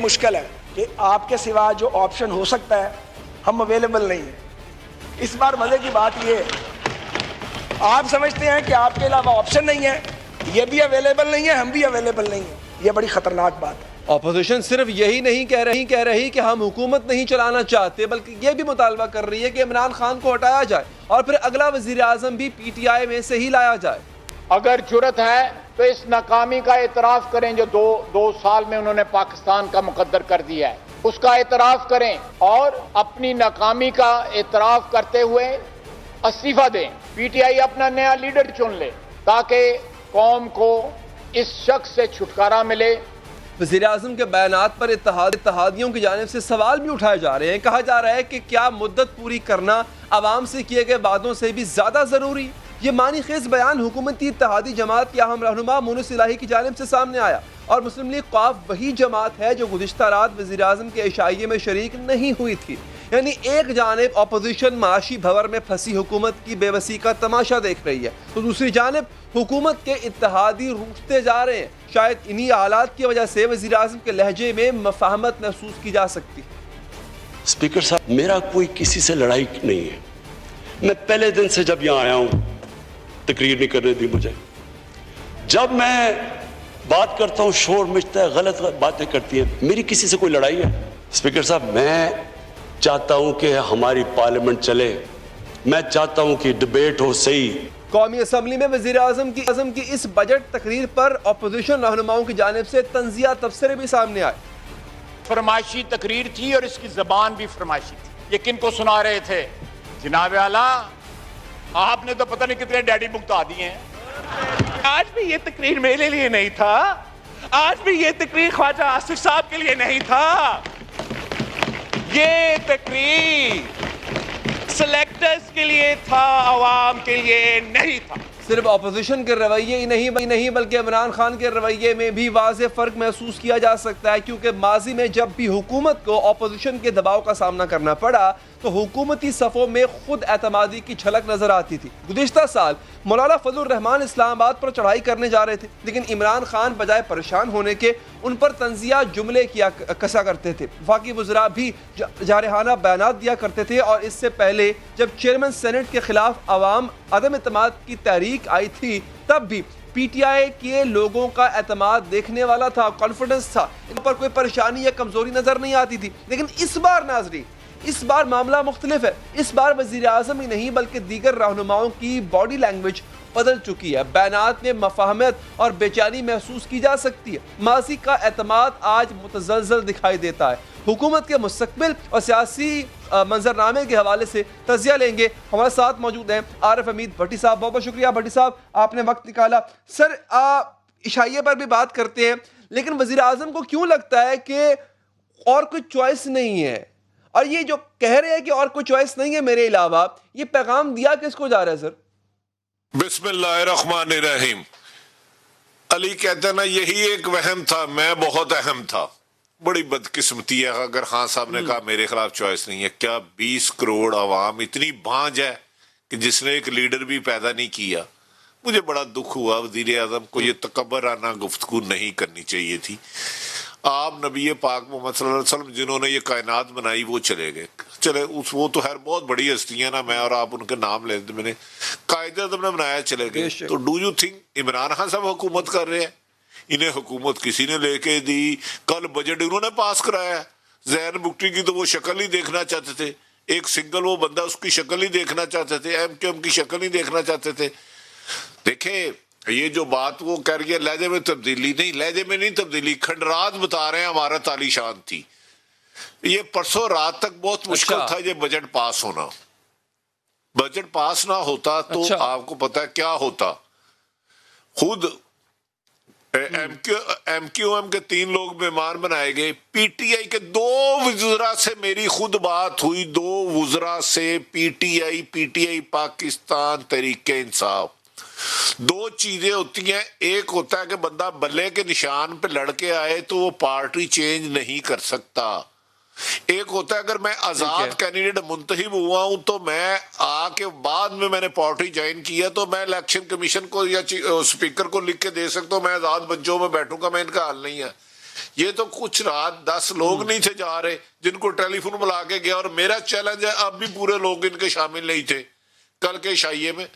मुश्किल है कि आपके सिवा जो ऑप्शन हो सकता है हम अवेलेबल नहीं है। इस बार मज़े की बात ये है, आप समझते हैं कि आपके अलावा ऑप्शन नहीं है, ये भी अवेलेबल नहीं है, हम भी अवेलेबल नहीं है। ये बड़ी ख़तरनाक बात है। अपोजिशन सिर्फ यही नहीं कह रही कि हम हुकूमत नहीं चलाना चाहते, बल्कि ये भी मुतालबा कर रही है कि इमरान खान को हटाया जाए और फिर अगला वज़ीर आज़म भी पीटीआई में से ही लाया जाए। अगर जुर्रत है तो इस नाकामी का एतराफ़ करें जो दो साल में उन्होंने पाकिस्तान का मुकद्दर कर दिया है, उसका एतराफ़ करें और अपनी नाकामी का एतराफ़ करते हुए इस्तीफ़ा दें। पीटीआई अपना नया लीडर चुन ले ताकि कौम को इस शख्स से छुटकारा मिले। वज़ीर आज़म के बयानात पर इत्तेहादियों की जानिब से सवाल भी उठाए जा रहे हैं। कहा जा रहा है कि क्या मुद्दत पूरी करना आवाम से किए गए वादों से भी ज़्यादा ज़रूरी। ये मानी खेज बयान हुकूमती इत्तेहादी जमात के अहम रहनुमा मुनिस इलाही की जानिब से सामने आया और मुस्लिम लीग क़ाफ वही जमात है जो गुज़िश्ता रात वज़ीर आज़म के इशाइये में शरीक नहीं हुई थी। यानी एक जानिब अपोजिशन माशी भंवर में फंसी हुकूमत की बेबसी का तमाशा देख रही है, तो दूसरी जानिब हुकूमत के इत्तेहादी रूठते जा रहे हैं। शायद इन्हीं हालात की वजह से वज़ीर आज़म के लहजे में मफाहमत महसूस की जा सकती है। स्पीकर साहब, मेरा कोई किसी से लड़ाई नहीं है। मैं पहले दिन से जब यहाँ आया हूँ, तकरीर नहीं करने दी मुझे। जब मैं बात करता हूँ शोर मचता है, गलत बातें करती है, मेरी किसी से कोई लड़ाई है? स्पीकर साहब, मैं चाहता हूँ कि हमारी पार्लियामेंट चले, मैं चाहता हूँ कि डिबेट हो सही। कौमी असम्बली में वज़ीर आज़म की इस बजट तकरीर पर अपोजिशन रहनुमाओं की जानिब से तंजिया तबसरे भी सामने आए। फरमाइशी तकरीर थी और इसकी जबान भी फरमाइशी थी। ये किन को सुना रहे थे? जनाब आला, आपने तो पता नहीं कितने डैडी भुगता दिए हैं। आज भी ये तकरीर मेरे लिए नहीं था, आज भी ये तकरीर ख्वाजा आसिफ साहब के लिए नहीं था, ये तकरीर सिलेक्टर्स के लिए था, आवाम के लिए नहीं था। सिर्फ अपोजिशन के रवैये ही नहीं बल्कि इमरान खान के रवैये में भी वाज़ेह फ़र्क महसूस किया जा सकता है, क्योंकि माजी में जब भी हुकूमत को अपोजिशन के दबाव का सामना करना पड़ा तो हुकूमती सफ़ों में खुद एतमादी की झलक नजर आती थी। गुज़िश्ता साल मौलाना फजलुर रहमान इस्लामाबाद पर चढ़ाई करने जा रहे थे, लेकिन इमरान खान बजाय परेशान होने के उन पर तंजिया जुमले कसा करते थे। वफाकी वज़रा भी जारहाना बयानात दिया करते थे और इससे पहले जब चेयरमैन सेनेट के खिलाफ अवाम अदम एतमाद की तहरीक आई थी, तब भी PTI के लोगों का एतमाद देखने वाला था, कॉन्फिडेंस था, इन पर कोई परेशानी या कमजोरी नजर नहीं आती थी। लेकिन इस बार नाज़रीन, इस बार मामला मुख्तलिफ है। इस बार वज़ीर आज़म ही नहीं बल्कि दीगर रहनुमाओं की बॉडी लैंग्वेज बदल चुकी है। बयानात में मफाहमत और बेचैनी महसूस की जा सकती है। माजी का एतमाद आज मुतज़लज़ल दिखाई देता है। हुकूमत के मुस्तक़बिल और सियासी मंजरनामे के हवाले से तज़िया लेंगे। हमारे साथ मौजूद हैं आरिफ हमीद भट्टी साहब। बहुत बहुत शुक्रिया भट्टी साहब, आपने वक्त निकाला। सर, इशाइये पर भी बात करते हैं, लेकिन वज़ीर आज़म को क्यों लगता है कि और कोई चॉइस नहीं है? और ये जो कह रहे हैं कि और कोई चॉइस नहीं है मेरे अलावा, ये पैगाम दिया किसको जा रहा है? सर, बिस्मिल्लाहिर्रहमानिर्रहीम। अली कहते ना, यही एक वहम था, मैं बहुत अहम था। बड़ी बदकिस्मती है अगर खान साहब ने कहा मेरे खिलाफ चॉइस नहीं है। क्या 20 करोड़ आवाम इतनी बांझ है कि जिसने एक लीडर भी पैदा नहीं किया? मुझे बड़ा दुख हुआ, वजीर आजम को ये तकब्बराना गुफ्तगू नहीं करनी चाहिए थी। आप नबी पाक मोहम्मद सल्लल्लाहु अलैहि वसल्लम जिन्होंने ये कायनात बनाई वो चले गए, चले वो तो खैर बहुत बड़ी हस्तियां ना, मैं और आप उनके नाम लेते, मैंने कायदे आज़म ने बनाया, चले गए। तो do you think Imran Khan साहब हुकूमत कर रहे हैं? इन्हें हुकूमत किसी ने लेके दी। कल बजट इन्होंने पास कराया। जैन बुख्ती की तो वो शक्ल ही देखना चाहते थे, एक सिंगल वो बंदा, उसकी शक्ल ही देखना चाहते थे, MQM की शक्ल ही देखना चाहते थे। देखें, ये जो बात वो कह रही है लहजे में तब्दीली नहीं, लहजे में नहीं तब्दीली, खंडरात बता रहे हैं हमारा तालीशान थी। ये परसों रात तक बहुत मुश्किल था ये बजट पास होना। बजट पास ना होता तो आपको पता है क्या होता। खुद MQM के 3 लोग मेहमान बनाए गए। PTI के 2 वज़रा से मेरी खुद बात हुई, 2 वज़रा से, PTI पाकिस्तान तहरीके इंसाफ। 2 चीजें होती हैं, एक होता है कि बंदा बल्ले के निशान पे लड़के आए तो वो पार्टी चेंज नहीं कर सकता। एक होता है अगर मैं आजाद कैंडिडेट मुंतखब हुआ हूं तो मैं आके बाद में मैंने पार्टी ज्वाइन किया तो मैं इलेक्शन कमीशन को या स्पीकर को लिख के दे सकता हूं मैं आजाद बच्चों में बैठूंगा, मैं इनका हाल नहीं है। ये तो कुछ रात 10 लोग नहीं थे जा रहे जिनको टेलीफोन बुला के गया, और मेरा चैलेंज है अब भी पूरे लोग इनके शामिल नहीं थे कल के इशाइये में।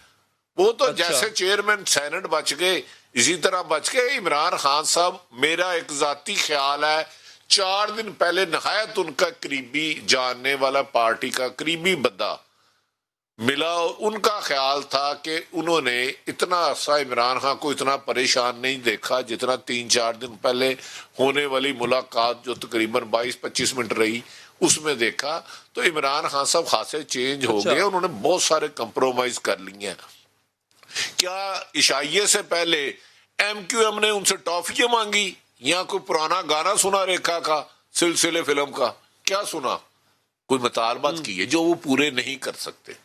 वो तो जैसे चेयरमैन सेनेट बच गए इसी तरह बच गए इमरान खान साहब। मेरा एक जाती ख्याल है 4 दिन पहले नहायत उनका करीबी जानने वाला पार्टी का करीबी बंदा मिला, उनका ख्याल था कि उन्होंने इतना अरसा इमरान खान को इतना परेशान नहीं देखा जितना 3-4 दिन पहले होने वाली मुलाकात जो तकरीबन 22-25 मिनट रही उसमें देखा। तो इमरान खान साहब खासे चेंज हो गए, उन्होंने बहुत सारे कंप्रोमाइज कर लिए हैं। क्या इशाइये से पहले MQM ने उनसे टॉफियां मांगी या कोई पुराना गाना सुना रेखा का, सिलसिले फिल्म का? क्या सुना? कोई मुतालबात की है जो वो पूरे नहीं कर सकते।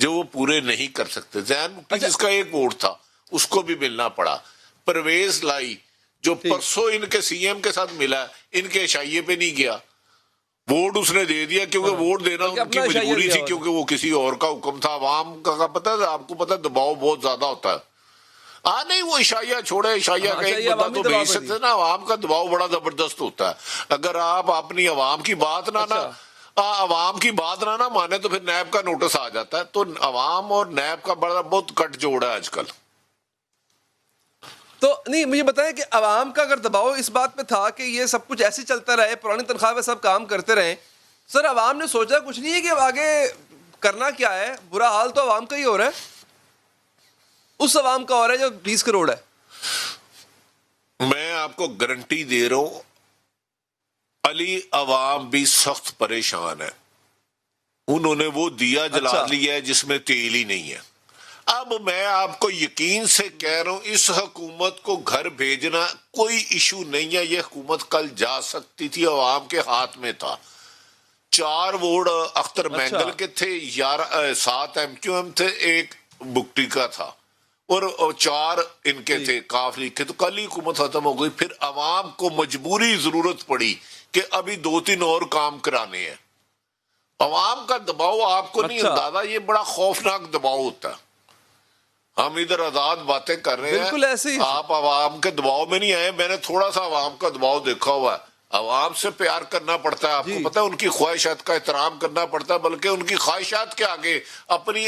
जो वो पूरे नहीं कर सकते। जैन मुफ्ती जिसका एक वोट था उसको भी मिलना पड़ा। परवेज लाई जो परसों इनके सीएम के साथ मिला, इनके एशाइये पे नहीं गया, वोट उसने दे दिया क्योंकि वोट देना उनकी मजबूरी थी, क्योंकि वो किसी और का हुक्म था। आवाम का पता है, आपको पता है दबाव बहुत ज्यादा होता है। नहीं वो इशाइया छोड़े, इशाइया का एक बंदा तो भेज सकते ना, आवाम का दबाव बड़ा जबरदस्त होता है। अगर आप अपनी आवाम की बात आवाम की बात ना माने तो फिर नैब का नोटिस आ जाता है। तो आवाम और नैब का बड़ा बहुत कट जोड़ है आजकल। तो नहीं, मुझे बताएं कि आवाम का अगर दबाव इस बात पे था कि ये सब कुछ ऐसे चलता रहे, पुरानी तनख्वाह पे सब काम करते रहे, सर आवाम ने सोचा कुछ नहीं है कि आगे करना क्या है? बुरा हाल तो आवाम का ही हो रहा है, उस आवाम का हो रहा है जो 20 करोड़ है। मैं आपको गारंटी दे रहा हूं, अली अवाम भी सख्त परेशान है। उन्होंने वो दिया जला लिया है जिसमें तेल ही नहीं है। अब मैं आपको यकीन से कह रहा हूं, इस हुकूमत को घर भेजना कोई इशू नहीं है। ये हुकूमत कल जा सकती थी, अवाम के हाथ में था। 4 वोट अख्तर मैंगल के थे, 7 MQM थे, 1 बुकटी का था और 4 इनके थे काफ लीग के। तो कल ही हुकूमत खत्म हो गई। फिर अवाम को मजबूरी जरूरत पड़ी कि अभी 2-3 और काम कराने हैं। अवाम का दबाव आपको नहीं अंदाजा, ये बड़ा खौफनाक दबाव होता है। हम इधर आजाद बातें कर रहे हैं, ऐसे ही आप आवाम के दबाव में नहीं आए। मैंने थोड़ा सा आवाम का दबाव देखा हुआ है। आवाम से प्यार करना पड़ता है, आपको पता है, उनकी ख्वाहिशात का एहतराम करना पड़ता है, बल्कि उनकी ख्वाहिशात के आगे अपनी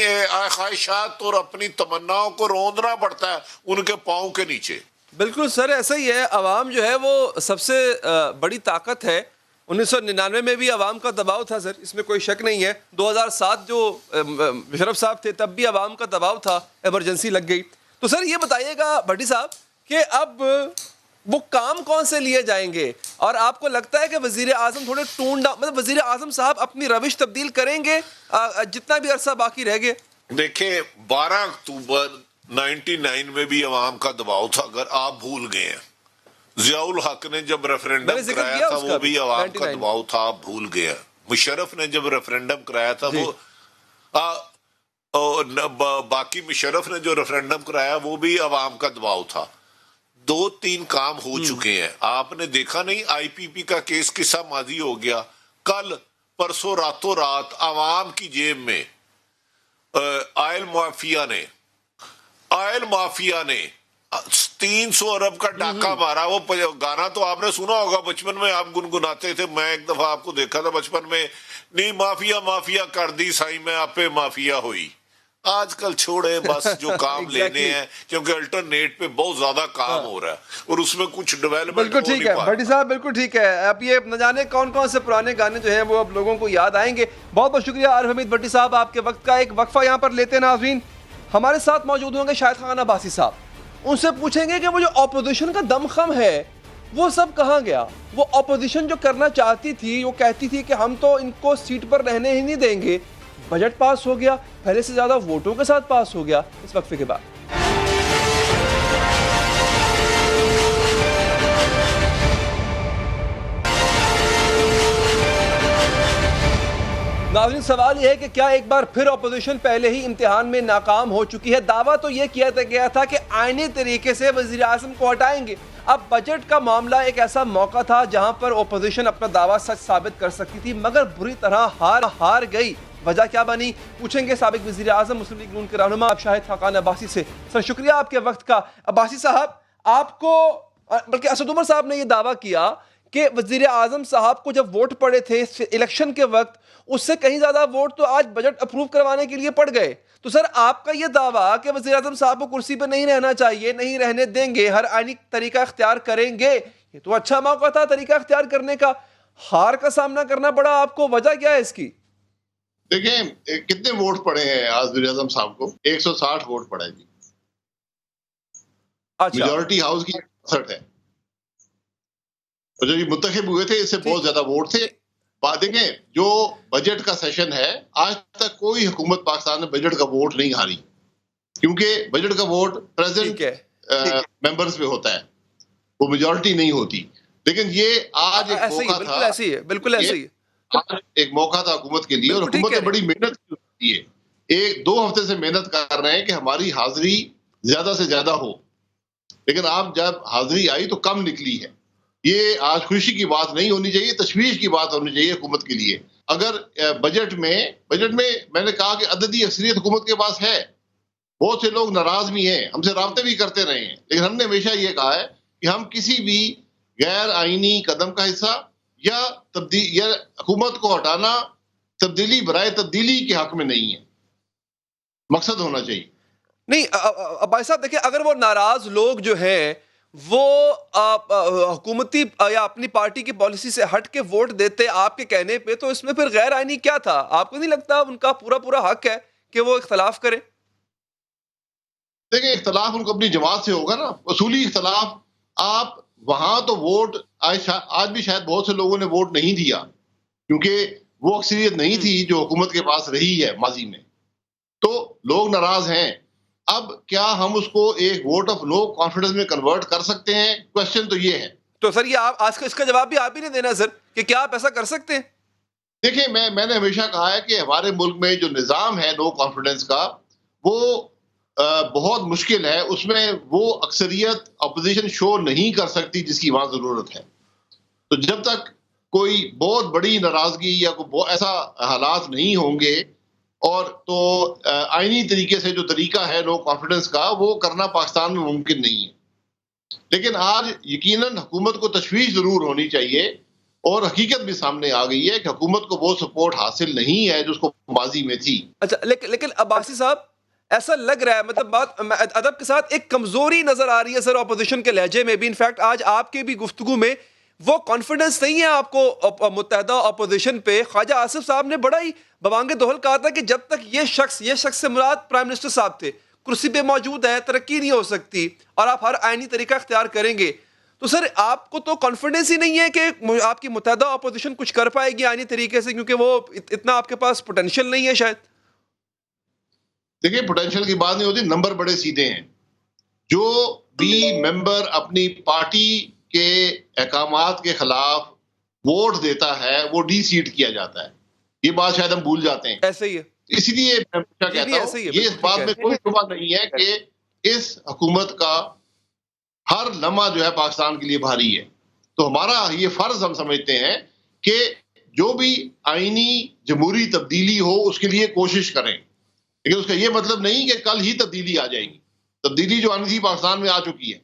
ख्वाहिशात और अपनी तमन्नाओं को रोंदना पड़ता है उनके पाँव के नीचे। बिल्कुल सर, ऐसा ही है। अवाम जो है वो सबसे बड़ी ताकत है। 1999 में भी अवाम का दबाव था सर, इसमें कोई शक नहीं है। 2007 जो मुशर्रफ साहब थे तब भी अवाम का दबाव था, इमरजेंसी लग गई। तो सर ये बताइएगा भट्टी साहब कि अब वो काम कौन से लिए जाएंगे, और आपको लगता है कि वजीर आजम थोड़े टून डाउन, मतलब वजीर आजम साहब अपनी रविश तब्दील करेंगे जितना भी अरसा बाकी रह गए? देखिए 12 अक्टूबर 99 में भी अवाम का दबाव था, अगर आप भूल गए हैं। जियाउल हक ने जब रेफरेंडम कराया था वो भी अवाम का दबाव था, आप भूल गए। मुशर्रफ ने जब रेफरेंडम कराया था वो बाकी मुशर्रफ ने जो रेफरेंडम कराया वो भी अवाम का दबाव था। 2-3 काम हो चुके हैं, आपने देखा नहीं? IPP का केस किस्सा माजी हो गया। कल परसों रातों रात अवाम की जेब में ऑयल माफिया ने 300 अरब का डाका मारा। वो गाना तो आपने सुना होगा, बचपन में आप गुनगुनाते थे। मैं एक दफा आपको देखा था बचपन में, नी माफिया माफिया कर दी साई मैं आपे माफिया हुई। आजकल छोड़े बस जो काम लेने हैं, क्योंकि अल्टरनेट पे बहुत ज्यादा काम हो रहा है और उसमें कुछ डेवलपमेंट। बिल्कुल ठीक है भट्टी साहब, बिल्कुल ठीक है। अब ये न जाने कौन कौन से पुराने गाने जो हैं वो अब लोगों को याद आएंगे। बहुत बहुत शुक्रिया आरिफ हमीद भट्टी साहब, आपके वक्त का एक वक्फा यहाँ पर लेते हैं। नाज़रीन हमारे साथ मौजूद होंगे शाहिद खान अब्बासी साहब, उनसे पूछेंगे कि वो जो ऑपोजिशन का दमखम है वो सब कहाँ गया। वो ऑपोजिशन जो करना चाहती थी, वो कहती थी कि हम तो इनको सीट पर रहने ही नहीं देंगे। बजट पास हो गया, पहले से ज्यादा वोटों के साथ पास हो गया इस वक्फे के बाद। नाज़रीन सवाल यह है कि क्या एक बार फिर ऑपोजिशन पहले ही इम्तिहान में नाकाम हो चुकी है? दावा तो यह किया गया था कि आईनी तरीके से वज़ीर आज़म को हटाएंगे। अब बजट का मामला एक ऐसा मौका था जहां पर ऑपोजिशन अपना दावा सच साबित कर सकती थी, मगर बुरी तरह हार गई। वजह क्या बनी, पूछेंगे साबिक वज़ीर आज़म मुस्लिम लीग नून के रहनुमा शाहिद खान अब्बासी से। सर शुक्रिया आपके वक्त का। अब्बासी साहब, आपको बल्कि असद उमर साहब ने यह दावा किया कि वज़ीर आज़म साहब को जब वोट पड़े थे इलेक्शन के वक्त, उससे कहीं ज्यादा वोट तो आज बजट अप्रूव करवाने के लिए पड़ गए। तो सर आपका यह दावा कि वज़ीर आज़म साहब को कुर्सी पर नहीं रहना चाहिए, नहीं रहने देंगे, हर आईनी तरीका इख्तियार करेंगे, ये तो अच्छा मौका था तरीका इख्तियार करने का। हार का सामना करना पड़ा आपको, वजह क्या है इसकी? देखिए कितने वोट पड़े हैं आज वज़ीर आज़म साहब को? 160 वोट पड़े जी। अच्छा। मेजॉरिटी हाउस की 60 है, और जो ये मुंतखब हुए थे इससे बहुत ज्यादा वोट थे। बात देखें, जो बजट का सेशन है, आज तक कोई हुकूमत पाकिस्तान में बजट का वोट नहीं हारी, क्योंकि बजट का वोट प्रेजेंट मेंबर्स पे होता है, वो मेजॉरिटी नहीं होती। लेकिन ये आज एक मौका था, बिल्कुल ऐसे ही है। आज एक मौका था हुकूमत के लिए, और हुकूमत ने बड़ी मेहनत की है एक 2 हफ्ते से मेहनत कर रहे हैं कि हमारी हाजिरी ज्यादा से ज्यादा हो, लेकिन आप जब हाजिरी आई तो कम निकली है। ये आज खुशी की बात नहीं होनी चाहिए, तशवीश की बात होनी चाहिए हुकूमत के लिए। अगर बजट में मैंने कहा कि अददी अक्सरियत हुकूमत के पास है, बहुत से लोग नाराज भी हैं, हमसे राब्ते भी करते रहे हैं, लेकिन हमने हमेशा ये कहा है कि हम किसी भी गैर आईनी कदम का हिस्सा या हुकूमत को हटाना तब्दीली बराए तब्दीली के हक में नहीं है। मकसद होना चाहिए। नहीं भाई साहब देखिए, अगर वो नाराज लोग जो हैं वो हुकूमती या अपनी पार्टी की पॉलिसी से हट के वोट देते आपके कहने पे, तो इसमें फिर गैर आईनी क्या था? आपको नहीं लगता उनका पूरा हक है कि वो इख्तलाफ करें? देखिए, इख्तलाफ उनको अपनी जमात से होगा ना, उसूली इख्तलाफ। आप वहां तो वोट आज भी शायद बहुत से लोगों ने वोट नहीं दिया क्योंकि वो अक्सरियत नहीं थी जो हुकूमत के पास रही है माजी में, तो लोग नाराज हैं। अब क्या हम उसको एक वोट ऑफ नो कॉन्फिडेंस में कन्वर्ट कर सकते हैं? क्वेश्चन तो ये है। तो सर ये आप आज का इसका जवाब भी आप ही नहीं देना सर कि क्या आप ऐसा कर सकते हैं? देखिए, मैंने हमेशा कहा है कि हमारे मुल्क में जो निज़ाम है नो कॉन्फिडेंस का, वो बहुत मुश्किल है। उसमें वो अक्सरियत अपोजिशन शो नहीं कर सकती जिसकी वहां जरूरत है। तो जब तक कोई बहुत बड़ी नाराजगी या कोई ऐसा हालात नहीं होंगे और तो आईनी तरीके से जो तरीका है नो कॉन्फिडेंस का, वो करना पाकिस्तान में मुमकिन नहीं है। लेकिन आज यकीनन हुकूमत को तशवीश जरूर होनी चाहिए और हकीकत भी सामने आ गई है कि हुकूमत को वो सपोर्ट हासिल नहीं है जो उसको माजी में थी। अच्छा, लेकिन अब्बासी साहब ऐसा लग रहा है, मतलब बात अदब के साथ, एक कमजोरी नजर आ रही है सर ऑपोजिशन के लहजे में भी। इनफैक्ट आज आपके भी गुफ्तगू में वो कॉन्फिडेंस नहीं है आपको मुत्तहदा ऑपोजिशन पे। ख्वाजा आसिफ साहब ने बड़ा ही बवांगे दोहल कहा था कि जब तक ये शख्स से मुराद प्राइम मिनिस्टर साहब थे, कुर्सी पे मौजूद है, तरक्की नहीं हो सकती और आप हर आईनी तरीका इख्तियार करेंगे। तो सर आपको तो कॉन्फिडेंस ही नहीं है कि आपकी मुत्तहदा ऑपोजिशन कुछ कर पाएगी आईनी तरीके से, क्योंकि वो इतना आपके पास पोटेंशियल नहीं है शायद? देखिए, पोटेंशियल की बात नहीं होती, नंबर बड़े सीधे हैं। जो भी मेंबर अपनी पार्टी के अहकामात के खिलाफ वोट देता है वो डी सीट किया जाता है। ये बात शायद हम भूल जाते हैं। ऐसे ही है। इसलिए मैं कहता हूं ये इस बात में कोई शुबा नहीं है कि इस हुकूमत का हर लम्हा जो है पाकिस्तान के लिए भारी है। तो हमारा ये फर्ज हम समझते हैं कि जो भी आईनी जमहूरी तब्दीली हो उसके लिए कोशिश करें, लेकिन उसका ये मतलब नहीं कि कल ही तब्दीली आ जाएगी। तब्दीली जो आनी थी पाकिस्तान में आ चुकी है।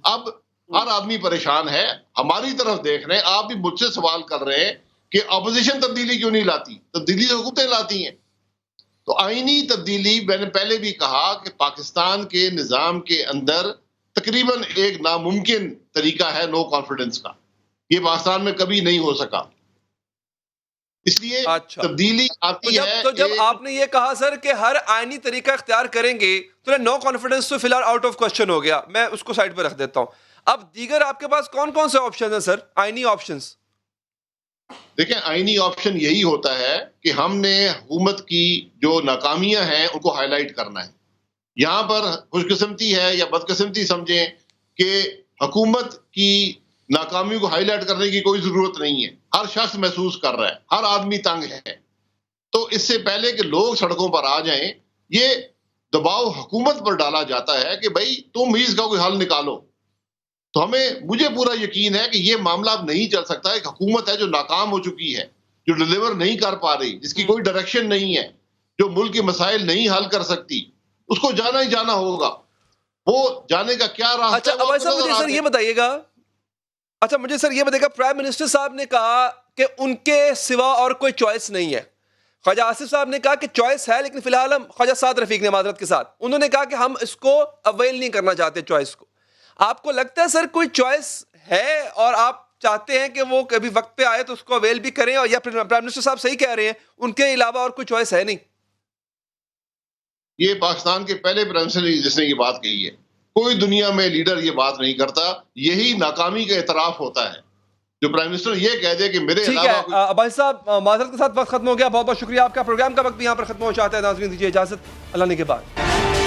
अब हर आदमी परेशान है, हमारी तरफ देख रहे हैं। आप भी मुझसे सवाल कर रहे हैं कि अपोजिशन तब्दीली क्यों नहीं लाती? तब्दीली तो हुकूमतें लाती हैं। तो आईनी तब्दीली, मैंने पहले भी कहा कि पाकिस्तान के निज़ाम के अंदर तकरीबन एक नामुमकिन तरीका है नो कॉन्फिडेंस का। ये पाकिस्तान में कभी नहीं हो सका, इसलिए तब्दीली आती है। तो जब आपने ये कहा सर कि हर आईनी तरीका इख्तियार करेंगे, तो नो कॉन्फिडेंस तो फिलहाल आउट ऑफ क्वेश्चन हो गया, मैं उसको साइड पर रख देता हूं। अब दीगर आपके पास कौन कौन से ऑप्शन है सर, आईनी ऑप्शंस? देखिए, आईनी ऑप्शन यही होता है कि हमने हुकूमत की जो नाकामियां हैं उनको हाईलाइट करना है। यहां पर खुशकिस्मती है या बदकिस्मती समझें कि हुकूमत की नाकामियों को हाईलाइट करने की कोई जरूरत नहीं है। हर शख्स महसूस कर रहा है, हर आदमी तंग है। तो इससे पहले कि लोग सड़कों पर आ जाएं, ये दबाव हुकूमत पर डाला जाता है कि भाई तुम ही इसका कोई हल निकालो। तो मुझे पूरा यकीन है कि ये मामला अब नहीं चल सकता। एक हुकूमत है जो नाकाम हो चुकी है, जो डिलीवर नहीं कर पा रही, जिसकी कोई डायरेक्शन नहीं है, जो मुल्क के मसाइल नहीं हल कर सकती, उसको जाना ही जाना होगा। वो जाने का क्या रास्ता? अच्छा, अब ऐसा मुझे सर ये बताइएगा, प्राइम मिनिस्टर साहब ने कहा कि उनके सिवा और कोई चॉइस नहीं है। ख्वाजा आसिफ साहब ने कहा कि चॉइस है, लेकिन फिलहाल हम, ख्वाजा साद रफीक ने माजरत के साथ, उन्होंने कहा कि हम इसको अवेल नहीं करना चाहते चॉइस को। आपको लगता है सर कोई चॉइस है और आप चाहते हैं कि वो कभी वक्त पे आए तो उसको अवेल भी करें, और या प्राइम मिनिस्टर साहब सही कह रहे हैं, उनके अलावा और कोई चॉइस है नहीं? ये पाकिस्तान के पहले प्राइम मिनिस्टर जिसने ये बात कही है, कोई दुनिया में लीडर ये बात नहीं करता। यही नाकामी का इतराफ होता है जो प्राइम मिनिस्टर ये कह दे कि मेरे अलावा। भाई साहब, माजरत के साथ वक्त खत्म हो गया, बहुत बहुत शुक्रिया आपका। प्रोग्राम का वक्त भी यहाँ पर खत्म हो जाता है। नाज़रीन दीजिए इजाजत, अल्लाह ने के बाद।